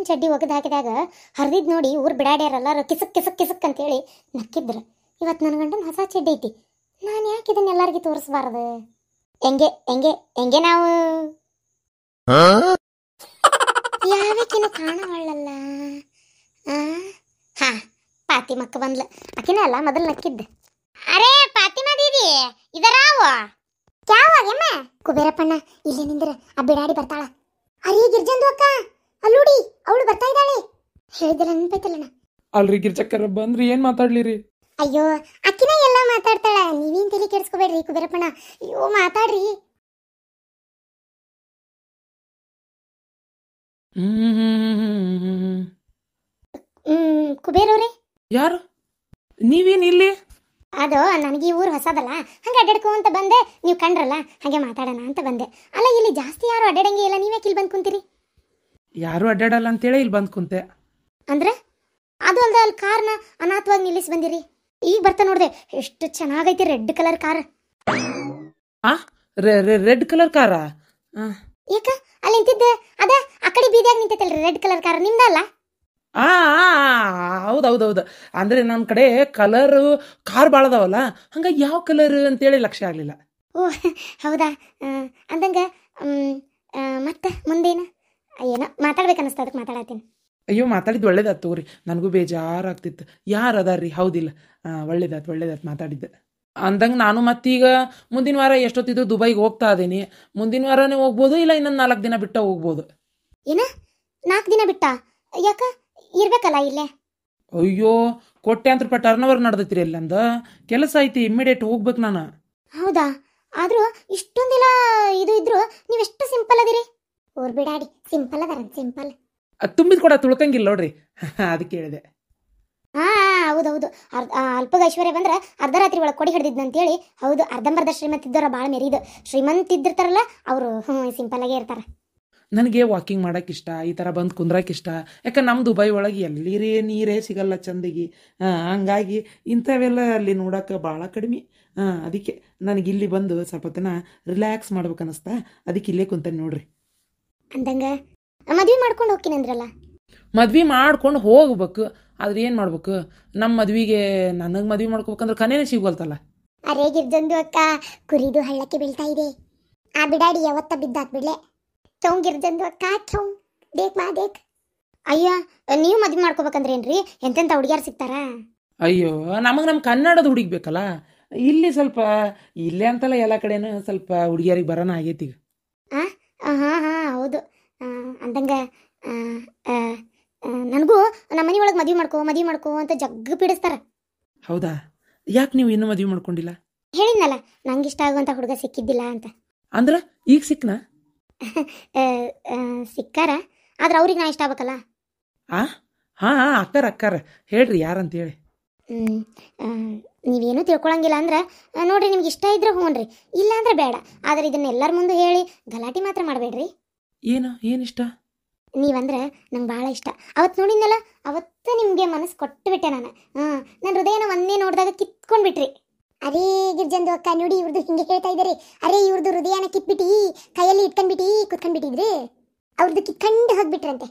ಚಡ್ಡಿ ಒಗದು ಹಾಕಿದಾಗ ಹರಿದಿದ್ ನೋಡಿ ಊರು ಬಿಡಾಡ್ಯಾರಲ್ಲ ಕಿಸಕ್ ಕಿಸಕ್ ಕಿಸಕ್ ಅಂತೇಳಿ ನಕ್ಕಿದ್ರು. ಇವತ್ತು ನನ್ನ ಗಂಡನ ಹೊಸ ಚಡ್ಡಿ ಐತಿ, ನಾನು ಯಾಕೆ ಇದನ್ನ ಎಲ್ಲರಿಗೂ ತೋರಿಸ್ಬಾರ್ದು? ಹೆಂಗೆ ಹೆಂಗೆ ಹೆಂಗೆ ನಾವು ಯಾವಕ್ಕಿನ ಕಾಣವಳ್ಳಲ್ಲ. ಹಾ ಪಾತಿಮಕ್ಕ ಬಂದ್ಲ. ಆಕಿನ ಅಲ್ಲ ಮೊದಲು ನಕ್ಕಿದ್ದೆ. ಅರೇ ಪಾತಿಮಾ ದೀದಿ ಇದರಾವ ಯಾವಾಗಮ್ಮ ಕುಬೇರಪ್ಪಣ್ಣ ಇಲ್ಲಿ ನಿಂದ್ರ ಆ ಬಿಡಾಡಿ ಬರ್ತಾಳ. ಅರೇ ಗಿರ್ಜಂದು ಅಕ್ಕ ಅಲ್ಲೂಡಿ ಅವಳು ಬರ್ತಾ ಇದ್ದಾಳೆ. ಹೇಳಿದ್ರೆ ನೆನಪೈತಲ್ಲಣ್ಣ. ಅಲ್ರಿ ಗಿರ್ಜಕ್ಕರ ಬಂದ್ರಿ ಏನ್ ಮಾತಾಡ್ಲಿರಿ? ಅಯ್ಯೋ ಅಕ್ಕಿನ ಎಲ್ಲ ಮಾತಾಡ್ತಾಳ, ನೀವೇನ್ ತಲೆ ಕೆಡಿಸ್ಕೋಬೇಡ್ರಿ ಕುಬೇರಪ್ಪಣ್ಣ. ಅಯ್ಯೋ ಮಾತಾಡ್ರಿ. ಕುಬೇರವ್ರೆ ಯಾರು ನೀವೇನ್ ಇಲ್ಲಿ? ಅದು ನನಗೆ ಈ ಊರು ಹೊಸದಲ್ಲ, ಹಂಗೆ ಅಡ್ಡಾಡ್ಕೊಂತ ಬಂದೆ, ನೀವು ಕಂಡ್ರಲ್ಲ ಹಾಗೆ ಮಾತಾಡೋಣ ಅಂತ ಬಂದೆ. ಅಲ್ಲ ಇಲ್ಲಿ ಜಾಸ್ತಿ ಯಾರು ಅಡ್ಡಾಡಂಗೆ ಇಲ್ಲ, ನೀವೇ ಇಲ್ಲಿ ಬಂದು ಕುಂತೀರಿ? ಯಾರು ಅಡ್ಡಾಡಲ್ಲ ಅಂತೇಳಿ ಇಲ್ಲಿ ಬಂದ್ ಕುಂತೆ. ಅಂದ್ರೆ ಅದು ಅಲ್ದ ಅಲ್ಲಿ ಕಾರ್ನ ಅನಾಥವಾಗಿ ನಿಲ್ಲಿಸಿ ಬಂದಿರಿ. ಈಗ ಬರ್ತಾ ನೋಡ್ದೆ ಎಷ್ಟು ಚೆನ್ನಾಗೈತಿ red colour car. Red colour ಕಾರ? ಯಾಕ ಅಲ್ಲಿ ನಿಂತಿದ್ದೆ ಅದ ಆ ಕಡೆ ಬೀದಿಯಾಗ ನಿಂತೈತಲ್ರಿ ರೆಡ್ ಕಲರ್ ಕಾರ್, ನಿಮ್ದಲ್ಲ? ಹೌದೌದೌದು. ಅಂದ್ರೆ ನನ್ನ ಕಡೆ ಕಲರ್ ಕಾರ್ ಭಾಳ ಅದಾವಲ್ಲ, ಹಂಗಾಗಿ ಯಾವ ಕಲರ್ ಅಂತೇಳಿ ಲಕ್ಷ್ಯ ಆಗ್ಲಿಲ್ಲ. ಓ ಹೌದಾ, ಅಂದಂಗ ಮತ್ತೆ ಮುಂದೇನು ಏನೋ ಮಾತಾಡ್ಬೇಕನ್ನಿಸ್ತ, ಅದಕ್ಕೆ ಮಾತಾಡತ್ತೀನಿ. ಅಯ್ಯೋ ಮಾತಾಡಿದ್ದು ಒಳ್ಳೇದಾತ್ ತಗೋರಿ, ನನಗೂ ಬೇಜಾರಾಗ್ತಿತ್ತು. ಯಾರು ಅದಾರ್ರಿ? ಹೌದಿಲ್ಲ, ಒಳ್ಳೇದಾತ್ ಮಾತಾಡಿದ್ದೆ. ಅಂದಂಗೆ ನಾನು ಮತ್ತೀಗ ಮುಂದಿನ ವಾರ ಎಷ್ಟೊತ್ತಿದ್ದು ದುಬೈಗೆ ಹೋಗ್ತಾ ಇದ್ದೀನಿ. ಮುಂದಿನ ವಾರನೇ ಹೋಗ್ಬೋದು, ಇಲ್ಲ ಇನ್ನೊಂದು 4 ದಿನ ಬಿಟ್ಟ ಹೋಗ್ಬೋದು. ಏನ 4 ದಿನ ಬಿಟ್ಟ? ಯಾಕ ಇರ್ಬೇಕಲ್ಲ ಇಲ್ಲೇ? ಅಯ್ಯೋ ಕೋಟ್ಯಾಂತರ ರೂಪಾಯಿ ಟರ್ನ್ ಓವರ್ ನಡೆದೈತ್ರಿ ಅಲ್ಲಿ, ಅಂದ ಕೆಲಸ ಐತಿ, ಇಮ್ಮಿಡಿಯೇಟ್ ಹೋಗ್ಬೇಕು ನಾನು. ಹೌದಾ? ಆದ್ರೂ ಇಷ್ಟೊಂದಿಲ್ಲ ಇದು ಇದ್ರು ನೀವೆಷ್ಟು ಸಿಂಪಲ್ ಅದಿರಿ. ಊರ್ ಬಿಡಾಡಿ ಸಿಂಪಲ್ ಅದಾರ, ಸಿಂಪಲ್. ತುಂಬಿದ ಕೂಡ ತುಳ್ಕಂಗಿಲ್ಲ ನೋಡ್ರಿ, ಅದಕ್ಕೆ ಹೇಳಿದೆ. ಹೌದೌದು. ಅಲ್ಪಗ ಐಶ್ವರ್ಯ ಬಂದ್ರೆ ಅರ್ಧ ರಾತ್ರಿ ಒಳಗೆ ಕೊಡಿ ಹಿಡಿದಿದ್ನ ಅಂತೇಳಿ. ಹೌದು, ಅರ್ಧಂಬರ್ಧ ಶ್ರೀಮಂತಿದ್ದವ್ರ ಭಾಳ ಮೆರೀದು. ಶ್ರೀಮಂತಿದ್ದಿರ್ತಾರಲ್ಲ ಅವರು ಸಿಂಪಲ್ ಆಗೇ ಇರ್ತಾರ. ನನಗೆ ವಾಕಿಂಗ್ ಮಾಡಕ್ಕೆ ಇಷ್ಟ, ಈ ಥರ ಬಂದು ಕುಂದ್ರಕ್ಕೆ ಇಷ್ಟ. ಯಾಕೆ ನಮ್ಮ ದುಬೈ ಒಳಗೆ ಎಲ್ಲಿರೇ ನೀರೇ ಸಿಗಲ್ಲ ಚಂದಗಿ. ಹಂಗಾಗಿ ಇಂಥವೆಲ್ಲ ಅಲ್ಲಿ ನೋಡೋಕೆ ಭಾಳ ಕಡಿಮೆ. ಅದಕ್ಕೆ ನನಗೆ ಇಲ್ಲಿ ಬಂದು ಸ್ವಲ್ಪ ದಿನ ರಿಲ್ಯಾಕ್ಸ್ ಮಾಡ್ಬೇಕನ್ನಿಸ್ತಾ, ಅದಕ್ಕೆ ಇಲ್ಲೇ ಕುಂತೇನೆ ನೋಡ್ರಿ. ಅಂದಂಗ ಮದ್ವೆ ಮಾಡ್ಕೊಂಡು ಹೋಗ್ತೀನಿ ಅಂದ್ರಲ್ಲ? ಮದ್ವೆ ಮಾಡ್ಕೊಂಡು ಹೋಗ್ಬೇಕು, ಆದ್ರೆ ಏನು ಮಾಡ್ಬೇಕು? ನಮ್ಮ ಮದ್ವಿಗೆ ನನಗೆ ಮದ್ವೆ ಮಾಡ್ಕೋಬೇಕಂದ್ರೆ ಕನೇನೆ ಸಿಗೋಲ್ತಲ್ಲ. ಅರೇ ಗಿರ್ಜಂದು ಅಕ್ಕ, ಕುರಿದು ಹಳ್ಳಕ್ಕೆ ಬೀಳ್ತಾ ಇದೆ. ಆ ಬಿಡಾಡಿ ಯಾವತ್ತ ಬಿದ್ದಾತ್ ಬಿಡ್ಲೆ. ಚೌಂ ಗಿರ್ಜಂದು ಅಕ್ಕ ಚೌಂ, ದೇಕ್ ಮಾ ದೇಕ್. ಅಯ್ಯ ನೀವು ಮದ್ವೆ ಮಾಡ್ಕೋಬೇಕಂದ್ರೆ ಏನ್ರಿ ಎಂತೆಂಥ ಹುಡುಗಿಯಾರು ಸಿಗ್ತಾರ? ಅಯ್ಯೋ ನಮಗೆ ನಮ್ಮ ಕನ್ನಡದ ಹುಡುಗಿ ಬೇಕಲ್ಲ. ಇಲ್ಲಿ ಸ್ವಲ್ಪ ಇಲ್ಲೇ ಅಂತಲ್ಲ ಎಲ್ಲ ಕಡೆನೂ ಸ್ವಲ್ಪ ಹುಡುಗಿಯರಿಗೆ ಬರೋಣ ಆಗೈತಿ ಈಗ. ಹೌದು. ಅಂದಂಗ ನನಗೂ ನಮ್ಮ ಮನೆ ಒಳಗೆ ಮದ್ವೆ ಮಾಡ್ಕೋ ಅಂತ ಜಗ್ಗ ಪೀಡಿಸ್ತಾರ. ಹೌದಾ? ಯಾಕೆ ನೀವು ಇನ್ನೂ ಮದ್ವೆ ಮಾಡ್ಕೊಂಡಿಲ್ಲ? ಹೇಳಿದ್ನಲ್ಲ ನಂಗೆ ಇಷ್ಟ ಆಗುವಂಥ ಹುಡುಗ ಸಿಕ್ಕಿದ್ದಿಲ್ಲ ಅಂತ. ಅಂದ್ರೆ ಈಗ ಸಿಕ್ನಾ? ಸಿಕ್ಕಾರ, ಆದ್ರೆ ಅವ್ರಿಗೆ ನಾ ಇಷ್ಟ ಆಗ್ಬೇಕಲ್ಲ. ಅಕ್ಕಾರ ಹೇಳ್ರಿ ಯಾರಂತ ಹೇಳಿ. ನೀವೇನು ತಿಳ್ಕೊಳಂಗಿಲ್ಲ ಅಂದ್ರೆ ನೋಡ್ರಿ, ನಿಮ್ಗೆ ಇಷ್ಟ ಇದ್ರೆ ಹ್ಞೂನ್ರಿ, ಇಲ್ಲ ಅಂದ್ರೆ ಬೇಡ. ಆದ್ರೆ ಇದನ್ನ ಎಲ್ಲರ ಮುಂದೆ ಹೇಳಿ ಗಲಾಟೆ ಮಾತ್ರ ಮಾಡಬೇಡ್ರಿ. ಏನಿಷ್ಟ? ನೀವಂದ್ರೆ ನಂಗೆ ಭಾಳ ಇಷ್ಟ. ಅವತ್ತು ನೋಡಿದ್ನಲ್ಲ, ಅವತ್ತು ನಿಮಗೆ ಮನಸ್ಸು ಕೊಟ್ಟು ಬಿಟ್ಟೆ ನಾನು. ನನ್ನ ಹೃದಯನ ಒಂದೇ ನೋಡಿದಾಗ ಕಿತ್ಕೊಂಡ್ಬಿಟ್ರಿ. ಅರೇ ಗಿರ್ಜಂದು ಅಕ್ಕ ನೋಡಿ, ಇವ್ರದ್ದು ಹಿಂಗೆ ಹೇಳ್ತಾ ಇದ್ದಾರೆ. ಅರೇ ಇವ್ರದ್ದು ಹೃದಯನ ಕಿತ್ಬಿಟ್ಟು ಕೈಯಲ್ಲಿ ಇಟ್ಕೊಂಡ್ಬಿಟ್ಟು ಕುತ್ಕೊಂಡ್ಬಿಟ್ಟಿದ್ರಿ, ಅವ್ರದ್ದು ಕಿತ್ಕೊಂಡು ಹೋಗ್ಬಿಟ್ರಂತೆ.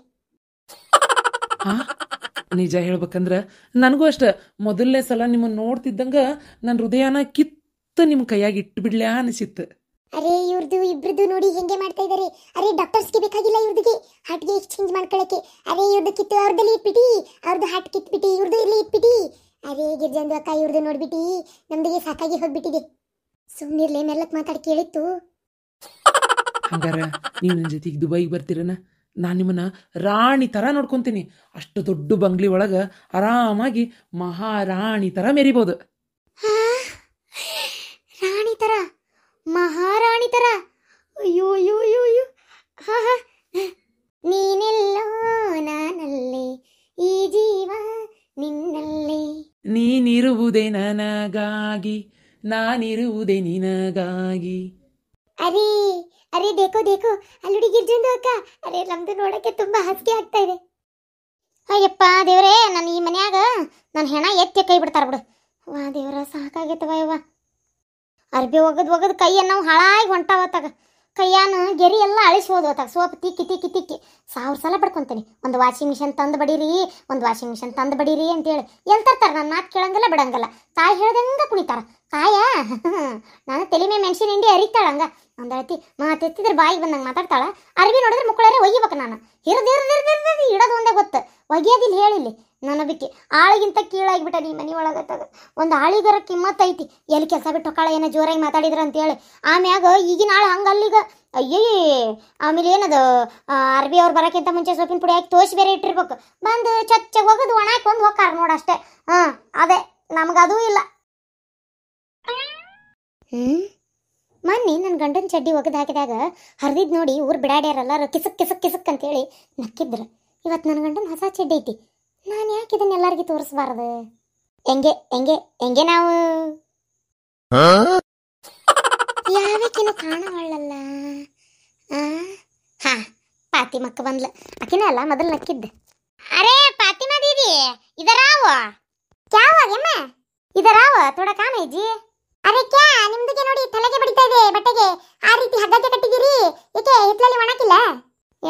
ನಿಜ ಹೇಳ್ಬೇಕಂದ್ರೆ ನನಗೂ ಅಷ್ಟ ಮೊದಲನೇ ಸಲ ನಿಮ್ಮನ್ನು ನೋಡ್ತಿದ್ದಂಗ ನನ್ನ ಹೃದಯನ ಕಿತ್ತು ನಿಮ್ಮ ಕೈಯಾಗಿ ಇಟ್ಬಿಡ್ಲ್ಯಾ ಅನಿಸಿತ್ತು. ಅರೇ ಇವ್ರದ್ದು ಇಬ್ರದ್ದು ನೋಡಿ ಹೆಂಗೆ ಮಾಡ್ತಾ ಇದ್ದಾರೆ. ಅರೇ ಡಾಕ್ಟರ್ಸ್ಗೆ ಬೇಕಾಗಿಲ್ಲ ಇವ್ರದಿಗೆ ಹಾರ್ಟ್ಗೆ ಎಕ್ಸ್ಚೇಂಜ್ ಮಾಡ್ಕೊಳ್ಳೋಕ್ಕೆ. ಅರೇ ಇವ್ರದ್ದು ಕಿತ್ತು ಅವ್ರದಲ್ಲಿ ಇಟ್ಬಿಟ್ಟು, ಅವ್ರದ್ದು ಹಾರ್ಟ್ ಕಿತ್ಬಿಟ್ಟು ಇವ್ರದ್ದು ಇಲ್ಲಿ ಇಟ್ಬಿಟ್ಟು. ಅರೇ ಗಿರ್ಜಂದು ಅಕ್ಕ ಇವ್ರದ್ದು ನೋಡ್ಬಿಟ್ಟು ನಮ್ದಿಗೆ ಸಾಕಾಗಿ ಹೋಗ್ಬಿಟ್ಟಿದೆ. ಸುಮ್ಮನಿರ್ಲೆ, ಮೆಲ್ಲಕ್ಕೆ ಮಾತಾಡಿ ಕೇಳಿತ್ತು. ಹಂಗಾರ ನೀವು ನನ್ನ ಜೊತೆಗೆ ದುಬೈಗೆ ಬರ್ತೀರನ? ನಾನು ನಿಮ್ಮನ್ನ ರಾಣಿ ಥರ ನೋಡ್ಕೊತೀನಿ. ಅಷ್ಟು ದೊಡ್ಡ ಬಂಗ್ಲಿ ಒಳಗೆ ಆರಾಮಾಗಿ ಮಹಾರಾಣಿ ಥರ ಮೆರಿಬೋದು. ರಾಣಿ ಥರ? ಮಹಾರಾಣಿ ಥರ? ಅಯ್ಯೋ ಅಯ್ಯೋ ಅಯ್ಯೋ ಅಯ್ಯೋ. ನೀನೆಲ್ಲೋ ನಾನಲ್ಲೇ, ಈ ಜೀವ ನಿನ್ನಲ್ಲೇ. ನೀನಿರುವುದೇ ನನಗಾಗಿ, ನಾನಿರುವುದೇ ನಿನಗಾಗಿ. ಅರೇ ಅರೇ ದೇಕೋ ದೇಕೋ, ಅಲ್ಲಿ ಗಿರ್ಜಂದು ಅಕ್ಕ. ಅರೇ ನಮ್ದು ನೋಡಕ್ಕೆ ತುಂಬಾ ಹಾಸಿಗೆ ಆಗ್ತಾ ಇದೆ. ಅಯ್ಯಪ್ಪ ದೇವ್ರೇ, ನಾನು ಈ ಮನ್ಯಾಗ ನನ್ನ ಹೆಣ ಎತ್ತಿ ಕೈ ಬಿಡ್ತಾರ ಬಿಡು. ವಾ ದೇವ್ರ, ಸಾಕಾಗೈತವ ಯವ್ವ. ಅರ್ಬಿ ಒಗದ್ ಕೈಯನ್ನು ನಾವು ಹಾಳಾಗಿ ಹೊಂಟಾವತ್ತಾಗ. ಕೈಯಾನು ಗೆರಿ ಎಲ್ಲ ಅಳಿಸಿ ಹೋದ್ವತ್ತಾಗ ಸೋಪ್ ತಿಕ್ಕಿ ತಿಕ್ಕಿ ತಿಕ್ಕಿ 1000 ಸಲ ಬಡ್ಕೊಂತೀನಿ. ಒಂದು ವಾಷಿಂಗ್ ಮಿಷನ್ ತಂದು ಬಡೀರಿ, ಒಂದು ವಾಷಿಂಗ್ ಮಿಷನ್ ತಂದು ಬಡೀರಿ ಅಂತೇಳಿ ಎಲ್ಲಿ ತರ್ತಾರೆ? ನನ್ನ ಮಾತು ಕೇಳಂಗಿಲ್ಲ ಬಿಡಂಗಿಲ್ಲ. ತಾಯಿ ಹೇಳ್ದಂಗ ಕುಣಿತಾರ. ತಾಯ ನಾನು ತಲೆ ಮೇಲೆ ಮೆಣಸಿನ ಹಿಂಡಿ ಅರಿತಾಳಂಗ ಒಂದಳತಿ ಮಾತೆತ್ತಿದ್ರೆ ಬಾಯಿಗೆ ಬಂದಂಗೆ ಮಾತಾಡ್ತಾಳ. ಅರ್ವಿ ನೋಡಿದ್ರೆ ಮುಕ್ಕಳರೆ ಒಯ್ಯಬೇಕು. ನಾನು ಹಿರಿದಿರ್ದಿರ್ದಿರ್ದಿ ಇಡೋದು ಒಂದೇ ಗೊತ್ತು, ಒಗೆಯೋದಿಲ್ಲ. ಹೇಳಿಲ್ಲಿ ನನ್ನ ಬಿಕ್ಕಿ ಆಳಿಗಿಂತ ಕೀಳಾಗಿಬಿಟ್ಟ ನೀ ಮನೆ ಒಳಗತ್ತದ. ಒಂದು ಆಳಿಗರ ಕಿಮ್ಮತ್ ಐತಿ. ಎಲ್ಲಿ ಕೆಲಸ ಬಿಟ್ಟು ಹೊಕ್ಕಾಳ ಏನೋ ಜೋರಾಗಿ ಮಾತಾಡಿದ್ರ ಅಂತೇಳಿ. ಆಮ್ಯಾಗ ಈಗಿನ ಆಳು ಹಂಗೆ ಅಲ್ಲಿಗ ಅಯ್ಯಯ್ಯ. ಆಮೇಲೆ ಏನದು ಅರ್ಬಿ ಅವ್ರು ಬರೋಕ್ಕಿಂತ ಮುಂಚೆ ಸೊಪ್ಪಿನ ಪುಡಿ ಹಾಕಿ ತೋಸಿ ಬೇರೆ ಇಟ್ಟಿರ್ಬೇಕು. ಬಂದು ಚಚ್ಚ ಒಗದು ಒಣಾಕಿ ಒಂದು ಹೊಕ್ಕಾರ ನೋಡಷ್ಟೇ. ಅದೇ ನಮಗದೂ ಇಲ್ಲ. ಮೊನ್ನೆ ನನ್ನ ಗಂಡನ ಚಡ್ಡಿ ಒಗದು ಹಾಕಿದಾಗ ಹರಿದಿದ್ದು ನೋಡಿ ಊರು ಬಿಡಾಡ್ಯಾರಲ್ಲರು ಕಿಸಕ್ ಕಿಸಕ್ ಕಿಸಕ್ ಅಂತೇಳಿ ನಕ್ಕಿದ್ರು. ಇವತ್ತು ನನ್ನ ಗಂಡನ ಹೊಸ ಚಡ್ಡಿ ಐತಿ. ನಾನು ಯಾಕೆ ಇದನ್ನ ಎಲ್ಲರಿಗೂ ತೋರಿಸ್ಬಾರ್ದು? ಹೆಂಗೆ ಹೆಂಗೆ ಹೆಂಗೆ ನಾವು ಯಾವಕ್ಕಿನ್ನು ಕಾಣವಳ್ಳಲ್ಲ. ಹಾ ಪಾತಿಮಕ್ಕ ಬಂದ್ಲ. ಆಕಿನ ಅಲ್ಲ ಮೊದಲು ನಕ್ಕಿದ್ದೆ. ಅರೇ ಪಾತಿಮಾ ದೀದಿ ಇದರಾವ ಕ್ಯಾವಾಗೆಮ್ಮ ಇದರಾವ ಥೋಡ ಕಾಮ ಇಜ್ಜಿ. ಅರೆ ಕ್ಯಾ ನಿಮ್ದಿಗೆ ನೋಡಿ ತಲೆಗೆ ಬಡಿತಾ ಇದೆ ಬಟ್ಟೆಗೆ. ಆ ರೀತಿ ಹಗ್ಗಕ್ಕೆ ಕಟ್ಟಿದ್ದೀರಿ ಏಕೆ? ಹಿತ್ಲಲ್ಲಿ ಒಣಕಿಲ್ಲ?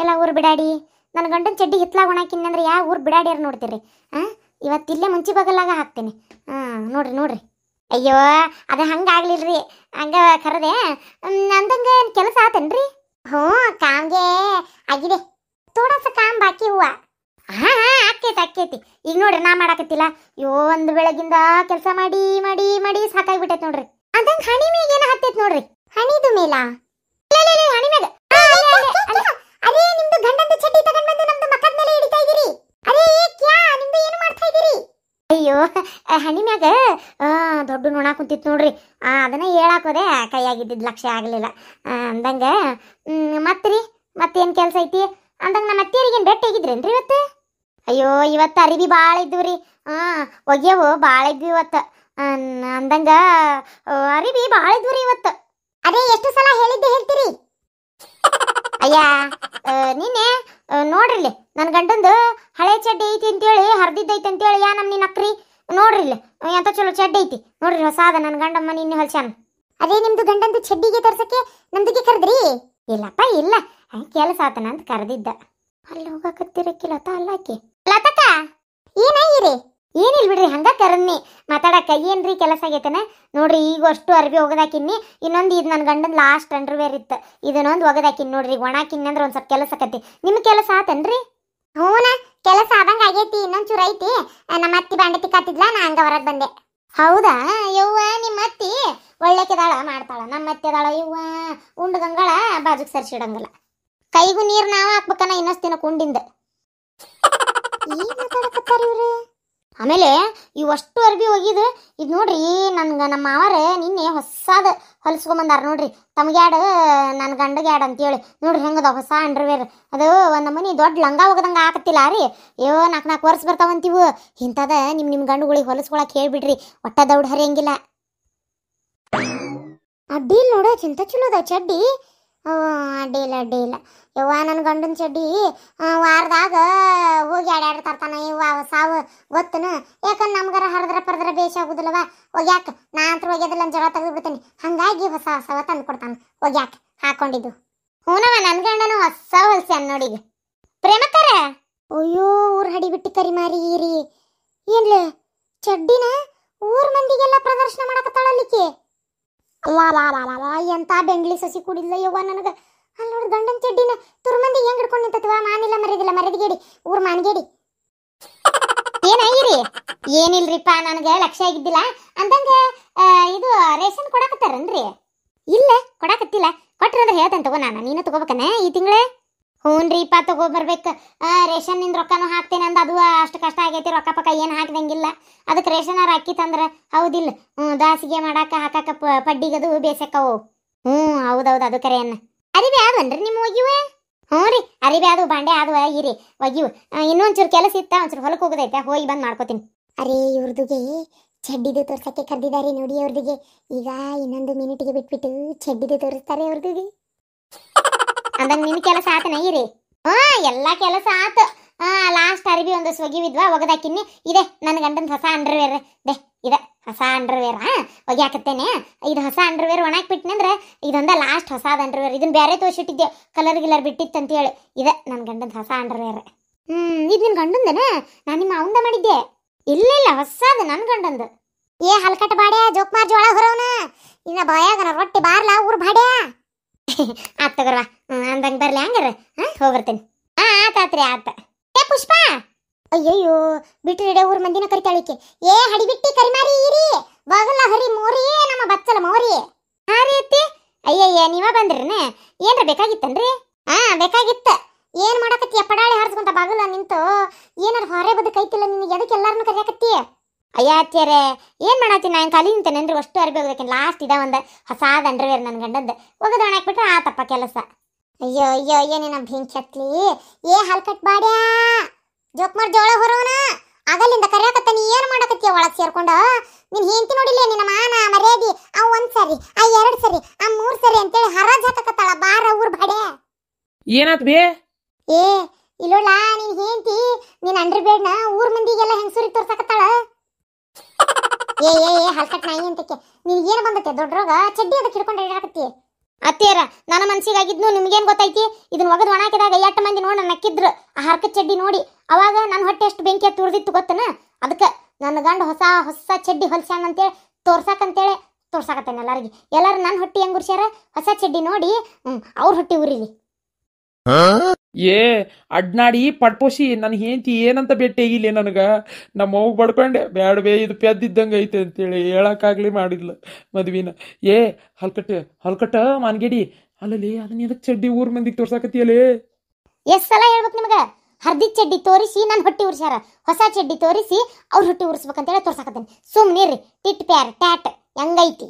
ಎಲ್ಲ ಊರು ಬಿಡಾಡಿ ನನ್ನ ಗಂಡನ ಚಡ್ಡಿ ಹಿತ್ಲಾಗ ಒಣಾಕಿನಿ ಅಂದ್ರೆ ಯಾವ ಊರು ಬಿಡಾಡ್ಯಾರ ನೋಡ್ತೀರಿ? ಇವತ್ತಿಲ್ಲೇ ಮುಂಚೆ ಬಗಲಾಗ ಹಾಕ್ತೀನಿ. ನೋಡ್ರಿ ನೋಡ್ರಿ. ಅಯ್ಯೋ ಅದು ಹಂಗಾಗ್ಲಿಲ್ರಿ, ಹಂಗ ಕರದೆ ಅಂದಂಗ ಕೆಲಸ ಆತನ್ರಿ? ಹ್ಞೂ ಕಾಮ್ಗೆ ಆಗಿದೆ. ತೋಡಸ ಕಾಮ್ ಬಾಕಿ ಹೂವ. ಆಕೈತಿ. ಈಗ ನೋಡ್ರಿ ನಾ ಮಾಡಾಕತ್ತಿಲ್ಲ. ಒಂದು ಬೆಳಗಿಂದ ಕೆಲಸ ಮಾಡಿ ಮಾಡಿ ಮಾಡಿ ಸಾಕಾಗ್ಬಿಟ್ಟೈತಿ ನೋಡ್ರಿ. ಅದಂಗ ಹಣಿ ಮೇಗ ಏನ ಹತ್ತೈತಿ ನೋಡ್ರಿ. ಹಣಿದು ಮೇಲ ಹಣಿ ಮೇಗ. ಅರೇ ನಿಮ್ದು ಗಂಡಂದು ಚಡ್ಡಿ ತಗೊಂಡ್ ಬಂದು ನಮ್ದು ಮಕ್ಕದ ಮೇಲೆ ಹಿಡಿತಾ ಇದೀರಿ. ಅರೇ ಕ್ಯಾ ನಿಮ್ದು ಏನು ಮಾಡ್ತಾ ಇದೀರಿ? ಅಯ್ಯೋ ಹಣಿ ಮ್ಯಾಗ ದೊಡ್ಡ ನೋಣ ಕುಂತಿತ್ತು ನೋಡ್ರಿ. ಅದನ್ನ ಹೇಳಾಕೋದೆ ಕೈಯಾಗಿದ್ದಿದ್ದು ಲಕ್ಷ್ಯ ಆಗ್ಲಿಲ್ಲ. ಅಂದಂಗ ಮತ್ತೇನ್ ಕೆಲಸ ಐತಿ ಅಂದಂಗ ನಮ್ಮ ಅತ್ತಿಯರಿಗೇನು ಬೆಟ್ಟ ಹೇಗಿದ್ರೇನ್ರಿ ಇವತ್ತು? ಅಯ್ಯೋ ಇವತ್ತು ಅರಿವಿ ಭಾಳ ಇದ್ವು ರೀ. ಒಗ್ಯವು ಭಾಳ ಇದ್ವು ಇವತ್ತು. ಅಂದಂಗ ಅರಿವಿ ಭಾಳ ಇದ್ವು ರೀ ಇವತ್ತು. ಅದೇ ಎಷ್ಟು ಸಲ ಹೇಳಿದ್ದೆ ಹೇಳ್ತೀರಿ? ಅಯ್ಯ ನಿನ್ನೆ ನೋಡ್ರಿಲ್ಲಿ ನನ್ನ ಗಂಡಂದು ಹಳೆ ಚಡ್ಡಿ ಐತಿ ಅಂತೇಳಿ ಹರಿದಿದ್ದೈತಿ ಅಂತೇಳಿ ಯಾ ನಮ್ನಿ ನಕ್ರಿ. ನೋಡ್ರಿಲ್ಲ ಎಂತ ಚಲೋ ಚಡ್ಡಿ ಐತಿ ನೋಡ್ರಿ, ಹೊಸಾದ ನನ್ನ ಗಂಡಮ್ಮ ನಿನ್ನೆ ಹೊಲ್ಸ್ಯಾನ. ಅದೇ ನಿಮ್ದು ಗಂಡಂದು ಚಡ್ಡಿಗೆ ತರ್ಸಕ್ಕೆ ನಮ್ದಿಗೆ ಕರೆದ್ರಿ? ಇಲ್ಲಪ್ಪ ಇಲ್ಲ, ಕೆಲಸ ಆತನ ಅಂತ ಕರೆದಿದ್ದ. ಅಲ್ಲಿ ಹೋಗಕತ್ತಿರಕ್ಕಿಲ್ಲತ್ತ ಅಲ್ಲಾಕಿ ಲತಕ್ಕ ಏನಾಗಿರಿ? ಏನಿಲ್ಲ ಬಿಡ್ರಿ, ಹಂಗ ಕರನ್ನಿ ಮಾತಾಡಕ್ಕ. ಏನ್ರಿ ಕೆಲಸ ಆಗೈತನ? ನೋಡ್ರಿ ಈಗ ಅಷ್ಟು ಅರ್ಬಿ ಒಗದಾಕಿನ್ನಿ. ಇನ್ನೊಂದು ಇದು ನನ್ನ ಗಂಡನ ಲಾಸ್ಟ್ ಅಂಡರ್ವೇರ್ ಇತ್ತು, ಇದನ್ನೊಂದು ಒಗದಾಕಿನ್ ನೋಡ್ರಿ. ಒಣಾಕಿನ್ನಿ ಅಂದ್ರೆ ಒಂದು ಸ್ವಲ್ಪ ಕೆಲಸ ಆಕತಿ. ನಿಮ್ಮ ಕೆಲಸ ಆತನ್ರಿ? ಹ್ಞೂನ ಕೆಲಸ ಆದಂಗ ಆಗೈತಿ. ಇನ್ನೊಂದು ಚೂರು ಐತಿ. ನಮ್ಮ ಅತ್ತಿ ಬಾಂಡೆ ತಿಕ್ಕಾತಿದ್ಲ, ನಾ ಹಂಗ ಹೊರಗೆ ಬಂದೆ. ಹೌದಾ? ಯವ್ವ ನಿಮ್ಮ ಅತ್ತಿ ಒಳ್ಳೆಕೆದಾಳ ಮಾಡ್ತಾಳ. ನಮ್ಮ ಅತ್ತಿ ಅದಾಳ ಯವ್ವ ಉಂಡು ಗಂಗಳ ಬಾಜುಕ್ ಸರ್ಸಿಡಂಗಲ್ಲ. ಕೈಗೂ ನೀರು ನಾವು ಹಾಕ್ಬೇಕನ್ನ ಇನ್ನೊಂದು ದಿನ ಕುಂಡಿಂದ. ಏನ್ ಮಾತಾಡಕತ್ತಾರ ಇವ್ರು? ಆಮೇಲೆ ಇವಷ್ಟು ಅರ್ಬಿ ಒಗಿದು ಇದು ನೋಡ್ರಿ. ನನ್ಗೆ ನಮ್ಮ ಮಾವರ ನಿನ್ನೆ ಹೊಸಾದ ಹೊಲಿಸ್ಕೊಂಬಂದಾರ ನೋಡ್ರಿ. ತಮಗ್ಯಾಡ ನನ್ನ ಗಂಡಗ್ಯಾಡ ಅಂತೇಳಿ ನೋಡ್ರಿ ಹೆಂಗದ ಹೊಸ ಅಂಡರ್ವೇರ್. ಅದು ಒಂದು ಮನಿ ದೊಡ್ಡ ಲಂಗ ಹೋಗದಂಗೆ ಆಕತ್ತಿಲ್ಲ ರೀ. ಅಯ್ಯೋ 4 ವರ್ಷ ಬರ್ತಾವಂತೀವು. ಇಂಥದ ನಿಮ್ಮ ಗಂಡುಗಳಿಗೆ ಹೊಲಿಸ್ಕೊಳಕ್ಕೆ ಹೇಳ್ಬಿಡ್ರಿ, ಒಟ್ಟ ದೌಡ್ ಹರಿಯಂಗಿಲ್ಲ. ಅಡ್ಡಿಲ್ ನೋಡ ಚಿಂತ ಚಲೋದ ಚಡ್ಡಿ. ಅಡ್ಡಿಲ್ಲ ಯವ್ವ ನನ್ನ ಗಂಡನ ಚಡ್ಡಿ ವಾರದಾಗ ಹೋಗಿ ಆಡ್ಯಾಡ ತರ್ತಾನ ಇವ್ವ ಸಾವು ಗೊತ್ತನ. ಯಾಕಂದ್ರೆ ನಮ್ಗಾರ ಹರಿದ್ರ ಪರದ್ರ ಬೇಷ ಆಗುದಿಲ್ಲವ ಒಗ್ಯಾಕ. ನಾ ಅಂತ ಒಗ್ಯೋದಿಲ್ಲ ಜಗಳ ತೆಗೆದು ಬಿಡ್ತೀನಿ. ಹಂಗಾಗಿ ಹೊಸವ ತಂದು ಕೊಡ್ತಾನ ಒಗ್ಯಾಕ ಹಾಕೊಂಡಿದ್ದು. ಹೂನವ ನನ್ನ ಗಂಡನು ಹೊಸ ಹೊಲ್ಸ್ಯಾನ ನೋಡಿ. ಪ್ರೇಮಕ್ಕರ ಅಯ್ಯೋ ಊರ್ ಹಡಿ ಬಿಟ್ಟು ಕರಿ ಮಾರೀರಿ. ಏನ್ಲ ಚಡ್ಡಿನ ಊರ್ ಮಂದಿಗೆಲ್ಲ ಪ್ರದರ್ಶನ ಮಾಡಕತ್ತಾಳಲ್ಲಿಕ್ಕೆ. ಎಂತ ಬೆಂಗ್ಲಿ ಸಸಿ ಕುಡಿಲ್ಲ ಯವ್ವ ನನಗ. ಅಲ್ಲಿ ನೋಡಿ ಗಂಡನ ಚಡ್ಡಿನ ತುರ್ಮಂದಿ ಹೆಂಗ್ ಹಿಡ್ಕೊಂಡು ನಿಂತತ್ವ. ಮಾನಿಲ್ಲ ಮರ್ಯಾದಿಲ್ಲ, ಮರ್ಯಾದಗೇಡಿ ಊರ್ ಮಾನ್ಗೇಡಿ. ಏನಾಗಿರಿ? ಏನಿಲ್ರಿಪ್ಪ, ನನಗೆ ಲಕ್ಷ್ಯ ಆಗಿದ್ದಿಲ್ಲ. ಅಂದಂಗ ಇದು ರೇಷನ್ ಕೊಡಾಕತ್ತಾರನ್ರಿ? ಇಲ್ಲ ಕೊಡಾಕತ್ತಿಲ್ಲ. ಕೊಟ್ರಂದ್ರೆ ಹೇಳ್ತೇನೆ ತಗೋ. ನೀನು ತಗೋಬೇಕನ ಈ ತಿಂಗಳೇ? ಹ್ಞೂನ್ರಿಪ್ಪ ತಗೋಬರ್ಬೇಕು. ರೇಷನ್ ನಿಂದ ರೊಕ್ಕನೂ ಹಾಕ್ತೇನೆ ಅಂದ. ಅದು ಅಷ್ಟು ಕಷ್ಟ ಆಗೈತಿ, ರೊಕ್ಕ ಪಕ್ಕ ಏನು ಹಾಕ್ದಂಗಿಲ್ಲ. ಅದಕ್ಕೆ ರೇಷನಾರ ಅಕ್ಕಿ ತಂದ್ರೆ ಹೌದಿಲ್ಲ. ದಾಸಿಗೆ ಮಾಡಾಕ ಹಾಕಾಕ ಪಡ್ಡಿಗದು ಬೇಸಕ್ಕವು. ಹೌದೌದು ಅದು ಕರೆಯನ್ನ. ಅರಿಬಿ ಆದನ್ರಿ ನಿಮ್ಮ ಒಗಿವೆ? ಹ್ಞೂ ರೀ ಅರಿಬಿ ಅದು ಬಾಂಡೆ ಆದವ ಇರಿ ಒಗಿವು. ಇನ್ನೊಂಚೂರು ಕೆಲಸ ಇತ್ತ, ಒಂಚೂರು ಹೊಲಕ್ಕೆ ಹೋಗೋದೈತೆ, ಹೋಗಿ ಬಂದು ಮಾಡ್ಕೋತೀನಿ. ಅರೇ ಇವ್ರದಿಗೆ ಚಡ್ಡಿದು ತೋರ್ಸಕ್ಕೆ ಕರೆದಿದ್ದಾರೆ ನೋಡಿ. ಅವ್ರದಿಗೆ ಈಗ ಇನ್ನೊಂದು ಮಿನಿಟ್ಗೆ ಬಿಟ್ಬಿಟ್ಟು ಚಡ್ಡಿದು ತೋರಿಸ್ತಾರೆ ಅವ್ರದಿಗೆ. ಅಂದಂಗ ನಿನ್ನ ಕೆಲಸ ಆತನ ಇರಿ? ಎಲ್ಲ ಕೆಲಸ ಆತ. ಲಾಸ್ಟ್ ಅರಿವಿ ಒಂದು ಒಗಿವಿದ್ವಾ ಒಗದಾಕಿನಿ. ಇದೆ ನನ್ನ ಗಂಡನ ಹೊಸ ಅಂಡರ್ವೇರ್. ಇದೆ ಹೊಸ ಅಂಡರ್ವೇರ್. ಒಗ್ಯಾಕತ್ತೇನೆ. ಇದು ಹೊಸ ಅಂಡರ್ವೇರ್ ಒಣಾಕ್ಬಿಟ್ನಿ ಅಂದ್ರೆ ಇದೊಂದ ಲಾಸ್ಟ್ ಹೊಸಾದ ಅಂಡರ್ವೇರ್. ಇದನ್ನ ಬೇರೆ ತೋರಿಸಿಟ್ಟಿದ್ದೆ, ಕಲರ್ ಗಿಲ್ಲರ್ ಬಿಟ್ಟಿತ್ತು ಅಂತ ಹೇಳಿ. ಇದೆ ನನ್ನ ಗಂಡನ ಹೊಸ ಅಂಡರ್ವೇರ್. ಇದು ನಿನ್ ಗಂಡಂದನ? ನಾನು ನಿಮ್ಮ ಅವಂದ ಮಾಡಿದ್ದೆ. ಇಲ್ಲ ಹೊಸಾದ ನನ್ನ ಗಂಡಂದು. ಏ ಹಲ್ಕಟ್ ಬಾಡ್ಯಾ, ಜೋಕ್ಮಾರ್ ಜೋಳ ಹೊರವನ ಇನ್ನ ಬಾಯಾಗನ ರೊಟ್ಟಿ ಬಾರ್ಲಾ ಊರ್ ಬಾಡ್ಯಾ. ಆತ್ ತಗೋರ್ವಾ, ಅಂದಂಗೆ ಬರ್ಲಿ ಹಂಗಾರ. ಹೋಗ್ಬರ್ತೇನೆ. ಆತಾತ್ರಿ ಆತ. ಏ ಪುಷ್ಪ, ಅಯ್ಯಯ್ಯೋ ಬಿಟ್ರಿ ಊರ್ ಮಂದಿನ ಕರಿತಾಳಿಕೆ. ಏ ಹಡಿಬಿಟ್ಟಿ ಕರಿಮಾರಿ ಇರಿ ಬಾಗಲ್ಲ ಹರಿ ಮೋರಿ ನಮ್ಮ ಬಚ್ಚಲ ಮೋರಿ. ಹಾ ರೀ ಅತ್ತಿ. ಅಯ್ಯಯ್ಯ ನೀವ ಬಂದ್ರಿನ? ಏನ್ರ ಬೇಕಾಗಿತ್ತನ್ರಿ? ಬೇಕಾಗಿತ್ತ. ಏನ್ ಮಾಡಕತ್ತಿ? ಪಡಾಳಿ ಹಾರಿಸ್ಕೊಂತ ಬಾಗಲ್ಲ ನಿಂತು ಏನಾರ ಹೊರೆ ಬದುಕೈತಿಲ್ಲ ನಿನಗೆ? ಎದಕ್ಕೆ ಎಲ್ಲಾರನು ಕರಿಯಾಕತ್ತಿ? ಅಯ್ಯ ಅತ್ಯಾರೆ ಏನ್ ಮಾಡತ್ತಿ? ನಾನು ಖಾಲಿ ನಿಂತೇನೇನ್ರಿ? ಅಷ್ಟು ಅರ್ಬಿ ಹೋಗ್ಬೇಕೇನು? ಲಾಸ್ಟ್ ಇದ ಒಂದು ಹೊಸಾದ ಅಂಡರ್ವೇರ್ ನನ್ನ ಗಂಡಂದು. ಒಗದ ಒಣಾಕ್ಬಿಟ್ರೆ ಆತಪ್ಪ ಕೆಲಸ. ಅಯ್ಯೋ ಅಯ್ಯೋ ಏನೇನ ಬೆಂಕಿ ಹತ್ಲಿ. ಏ ಹಲ್ಕಟ್ ಬಾಡ್ಯಾ, ಜೋಕ್ಮಾರ್ ಜೋಳ ಹೊರವನ ಆಗಲ್ಲಿಂದ ಕರಿಯಾಕತ್ತ. ನೀ ಏನ್ ಮಾಡಕತ್ತೀಯ ಒಳಗ್ ಸೇರ್ಕೊಂಡ? ನೀನ್ ಹೆಂಡತಿ ನೋಡಿಲ್ಲ ನಿನ್ನ ಮಾನ ಮರ್ಯಾದಿ? ಒಂದ್ ಸರಿ, ಎರಡ್ ಸರಿ, ಮೂರ್ ಸರಿ ಅಂತೇಳಿ ಹರಾಜ್ ಹಾಕಕತ್ತಾಳ. ಬಾರ ಊರ್ ಬಾಡ್ಯಾ. ಏನಾತ್ ಬೇ? ಏ ಇಲ್ಲೋಳ ನೀನ್ ಹೆಂಡತಿ ನೀನ್ ಅಂಡರ್ವೇರ್ನ ಊರ್ ಮಂದಿಗೆಲ್ಲ ಹೆಂಗಸೂರಿಗೆ ತೋರ್ಸಕತ್ತಾಳ. ಏ ಏ ಏ ಹಲ್ಕಟ್ ನಾಯಿ ಅಂತಕ್ಕೆ ನಿನ್ಗೆ ಏನು ಬಂದತ್ತೆ? ದೊಡ್ಡರೋಗ ಚಡ್ಡಿ ಅದಕ್ಕೆ ಹಿಡ್ಕೊಂಡು ಹೇಳಾಕತ್ತಿ. ಅತ್ತೇರ ನನ್ನ ಮನ್ಸಿಗಾಗಿದ್ನು ನಿಮ್ಗೇನ್ ಗೊತ್ತೈತಿ? ಇದನ್ನ ಒಗದ್ ಒಣಾಕಿದಾಗ 8 ಮಂದಿ ನೋಡಿ ನನ್ನ ನಕ್ಕಿದ್ರು ಆ ಹರ್ಕತ್ ಚಡ್ಡಿ ನೋಡಿ. ಅವಾಗ ನನ್ನ ಹೊಟ್ಟೆ ಎಷ್ಟು ಬೆಂಕಿ ತುರ್ದಿತ್ತು ಗೊತ್ತನ? ಅದಕ್ಕೆ ನನ್ನ ಗಂಡ ಹೊಸ ಹೊಸ ಚಡ್ಡಿ ಹೊಲ್ಸ್ಯಾನ ಅಂತೇಳಿ ತೋರ್ಸಾಕತ್ತೇನೆ ಎಲ್ಲಾರಿಗೆ. ಎಲ್ಲಾರು ನನ್ನ ಹೊಟ್ಟಿ ಹೆಂಗ್ ಉರ್ಸ್ಯಾರ? ಹೊಸ ಚಡ್ಡಿ ನೋಡಿ ಅವ್ರ ಹೊಟ್ಟಿ ಉರಿಲಿ. ಏ ಅಡ್ನಾಡಿ ಪಡ್ಪೋಸಿ ನನ್ನ ಹೆಂಡತಿ ಏನಂತ ಭೇಟಿಯಾಗಿಲ್ಲ ನನಗ. ನಮ್ಮ ಅವ್ಗ ಬಡ್ಕೊಂಡೆ ಬ್ಯಾಡ ಬೇ ಇದು ಪೆದ್ದಿದ್ದಂಗೆ ಐತೆ ಅಂತೇಳಿ ಹೇಳಕ್ಕಾಗ್ಲಿ ಮಾಡಿದ್ಲ ಮದ್ವಿನ. ಏ ಹಲ್ಕಟ್ಟ ಮಾನ್ಗೇಡಿ ಅಲ್ಲಲ್ಲಿ ಅದನ್ನ ಎದಕ್ ಚಡ್ಡಿ ಊರ್ ಮಂದಿಗೆ ತೋರ್ಸಾಕತ್ತಿಯಲೇ? ಎಷ್ಟ್ ಸಲ ಹೇಳ್ಬೇಕು ನಿಮ್ಗ? ಹರ್ದಿದ್ ಚಡ್ಡಿ ತೋರಿಸಿ ನನ್ನ ಹೊಟ್ಟಿ ಉರ್ಸ್ಯಾರ, ಹೊಸ ಚಡ್ಡಿ ತೋರಿಸಿ ಅವ್ರ ಹೊಟ್ಟಿ ಉರ್ಸ್ಬೇಕಂತೇಳಿ ತೋರ್ಸಾಕತ್ತೇನೆ. ಸುಮ್ನಿರ್ರಿ. ಟಿಟ್ ಪ್ಯಾರ್ ಟ್ಯಾಟ್ ಹೆಂಗೈತಿ?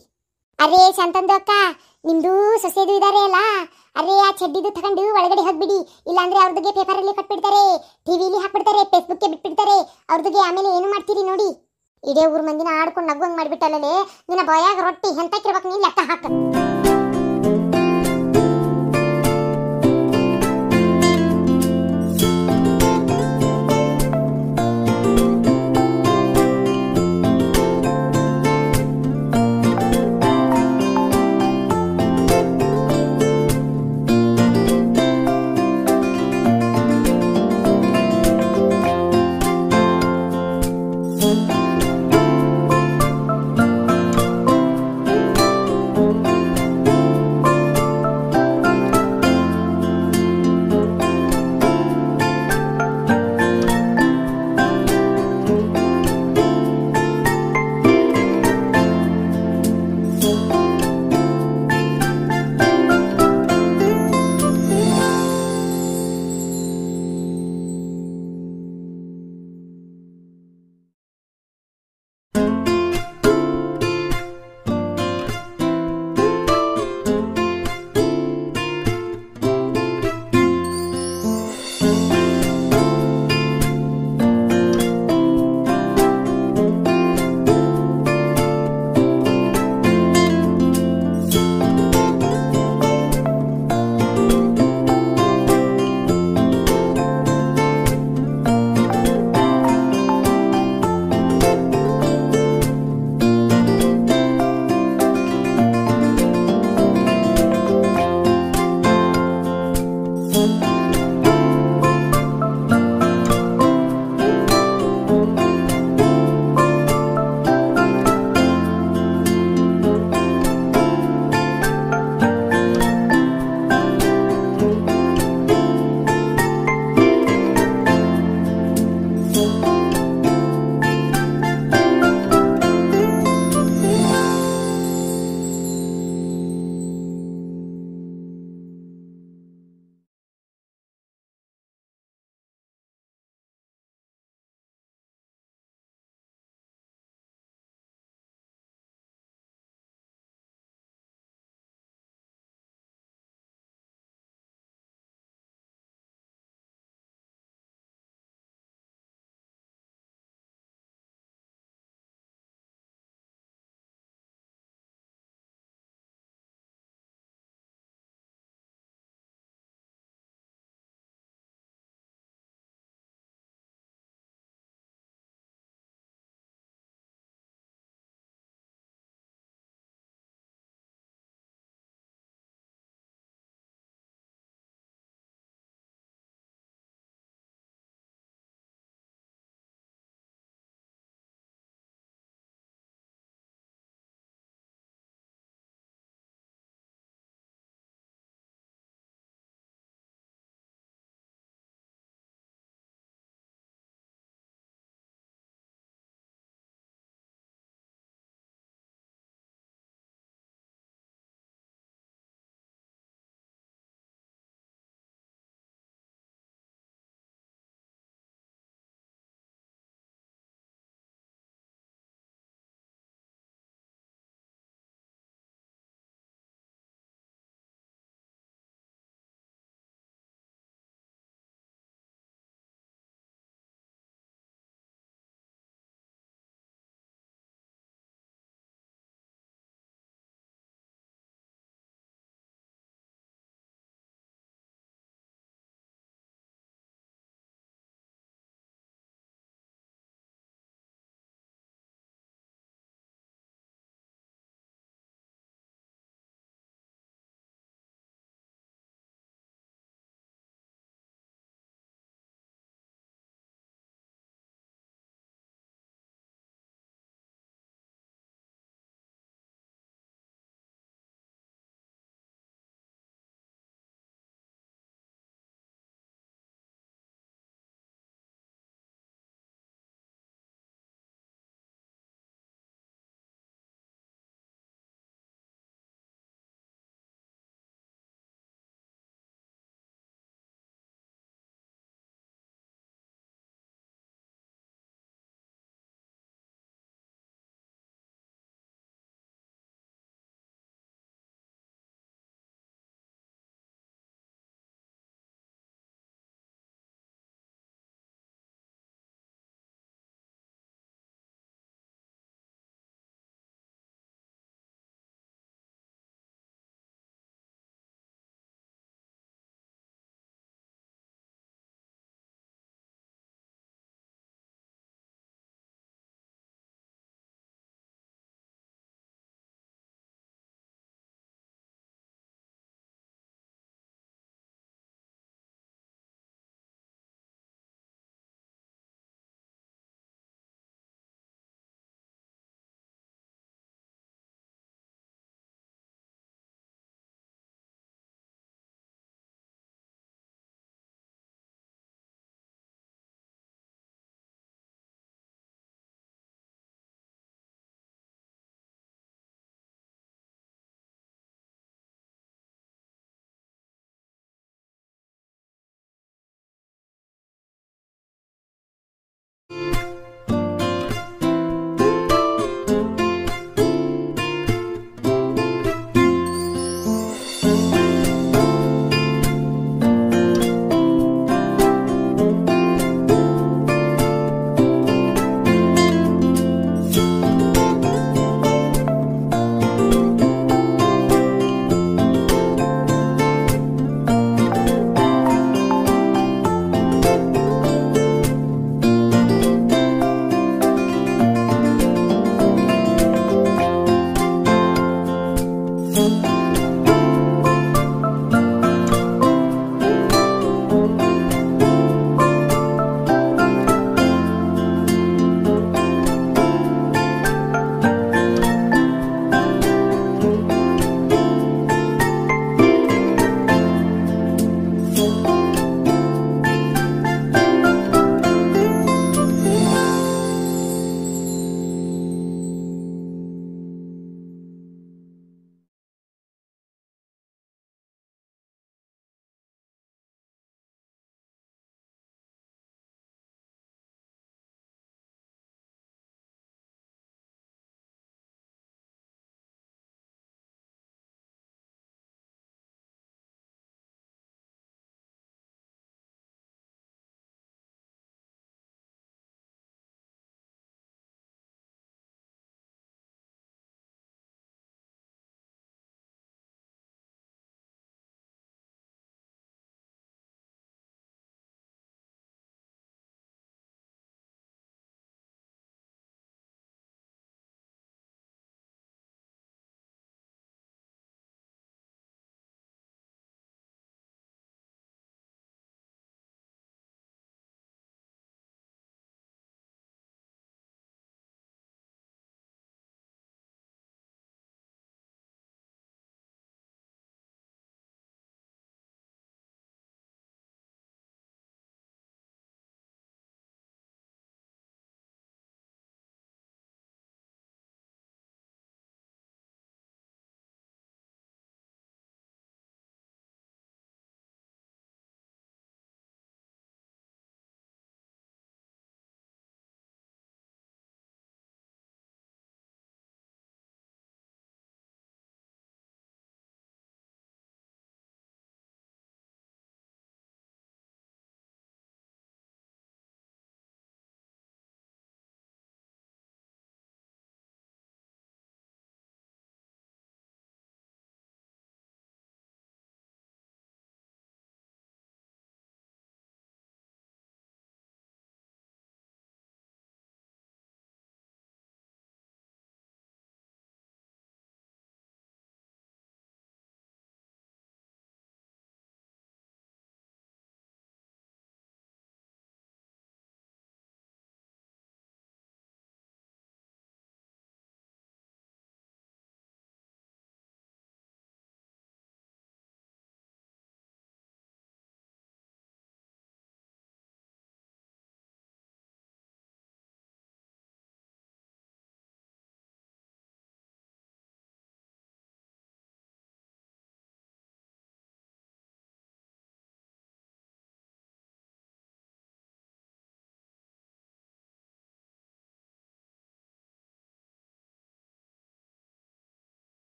ಅರೇ ಶಾಂತಂದು ಅಕ್ಕ, ನಿಮ್ದು ಸೊಸೆದು ಇದಾರೆ ಅಲ್ಲ, ಅರೇ ಆ ಚಡ್ಡಿದು ತಗೊಂಡು ಒಳಗಡೆ ಹಾಕ್ಬಿಡಿ. ಇಲ್ಲಾಂದ್ರೆ ಅವ್ರದಿಗೆ ಪೇಪರಲ್ಲಿ ಕಟ್ಬಿಡ್ತಾರೆ, ಟಿವಿಲಿ ಹಾಕ್ಬಿಡ್ತಾರೆ, ಫೇಸ್ಬುಕ್ಗೆ ಬಿಟ್ಬಿಡ್ತಾರೆ. ಅವ್ರದಿಗೆ ಆಮೇಲೆ ಏನು ಮಾಡ್ತೀರಿ ನೋಡಿ. ಇಡೇ ಊರ್ ಮಂದಿನ ಆಡ್ಕೊಂಡು ನಗುವಂಗ್ ಮಾಡ್ಬಿಟ್ಟಲ್ಲೇ. ನಿನ್ನ ಬಾಯಾಗ ರೊಟ್ಟಿ ಎಂತಕ್ಕಿರ್ಬೇಕು ನೀನ್ ಲೆಕ್ಕ ಹಾಕ.